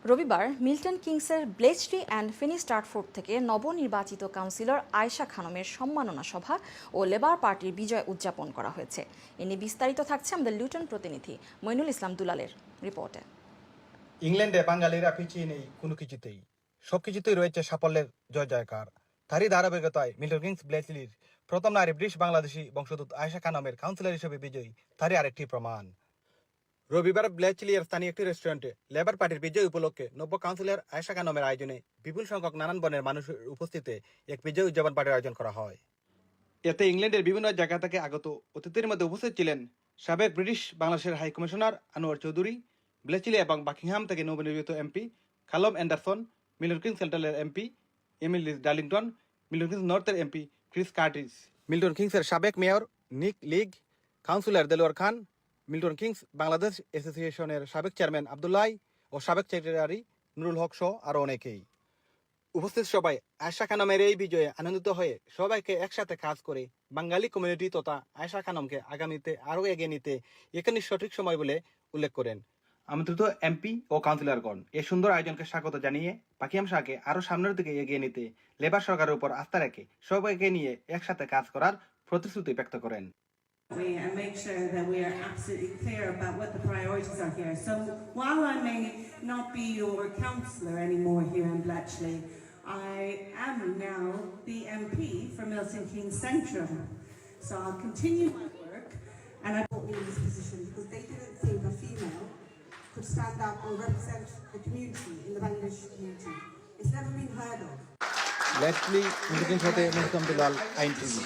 রবিবার মিল্টন কিংসের Bletchley and ফিনি Stratford থেকে নবনির্বাচিত কাউন্সিলর আয়েশা খানমের সম্মাননা সভা ও লেবার পার্টির বিজয় উদযাপন করা হয়েছে। এ নিয়ে বিস্তারিত থাকছে আমাদের লুটন প্রতিনিধি মইনুল ইসলাম দুলালের রিপোর্টে। ইংল্যান্ডে বাঙালিরা পিছিয়ে নেই কোনো কিছুতেই, সবকিছুতেই রয়েছে সাফল্যের জয় জয়কার। তারই ধারাবাহিকতায় মিল্টন কিংস ব্লেচলির প্রথম নারী ব্রিটিশ বাংলাদেশি বংশোদ্ভূত আয়েশা খানমের কাউন্সিলর হিসেবে বিজয়ী তারই আরেকটি প্রমাণ। রবিবার ব্লেচলিয়ার স্থানীয় একটি রেস্টুরেন্টে লেবার পার্টির বিজয় উপলক্ষে নব্য কাউন্সিলর আয়েশা খানমের আয়োজনে বিপুল সংখ্যক নানান বর্ণের মানুষের উপস্থিতিতে এক বিজয় উদযাপন পার্টির আয়োজন করা হয়। এতে ইংল্যান্ডের বিভিন্ন জায়গা থেকে আগত অতিথির মধ্যে উপস্থিত ছিলেন সাবেক ব্রিটিশ বাংলাদেশের high commissioner Anwar Chowdhury, Bletchley এবং বাকিংহাম থেকে নবনির্বাচিত MP Callum Anderson, Milton Keynes সেন্ট্রালের MP Emily Darlington, Milton Keynes নর্থের এমপি ক্রিস কার্টিস, মিল্টন কিংসের সাবেক mayor Nick Legg, councillor Delwar Khan, Milton Keynes Bangladesh অ্যাসোসিয়েশনের সাবেক চেয়ারম্যান আব্দুল্লাহ ও সাবেক সেক্রেটারি নুরুল হক সহ আরও অনেকেই। উপস্থিত সবাই আয়েশা খানমের এই বিজয়ে আনন্দিত হয়ে সবাইকে একসাথে কাজ করে বাঙালি কমিউনিটি তথা আয়েশা খানমকে আগামীতে আরও এগিয়ে নিতে এখানে সঠিক সময় বলে উল্লেখ করেন। আমন্ত্রিত এমপি ও কাউন্সিলরগণ এই সুন্দর আয়োজনকে স্বাগত জানিয়ে বাকিয়াম শাহকে আরও সামনের দিকে এগিয়ে নিতে লেবার সরকারের উপর আস্থা রেখে সবাইকে নিয়ে একসাথে কাজ করার প্রতিশ্রুতি ব্যক্ত করেন। And make sure that we are absolutely clear about what the priorities are here. So while I may not be your councillor anymore here in Bletchley, I am now the MP for Milton Keynes Central. So I'll continue my work, and I put me in this position because they didn't think a female could stand up or represent the community in the Bangladeshi community. It's never been heard of. Bletchley, Milton Kings's Ain TV.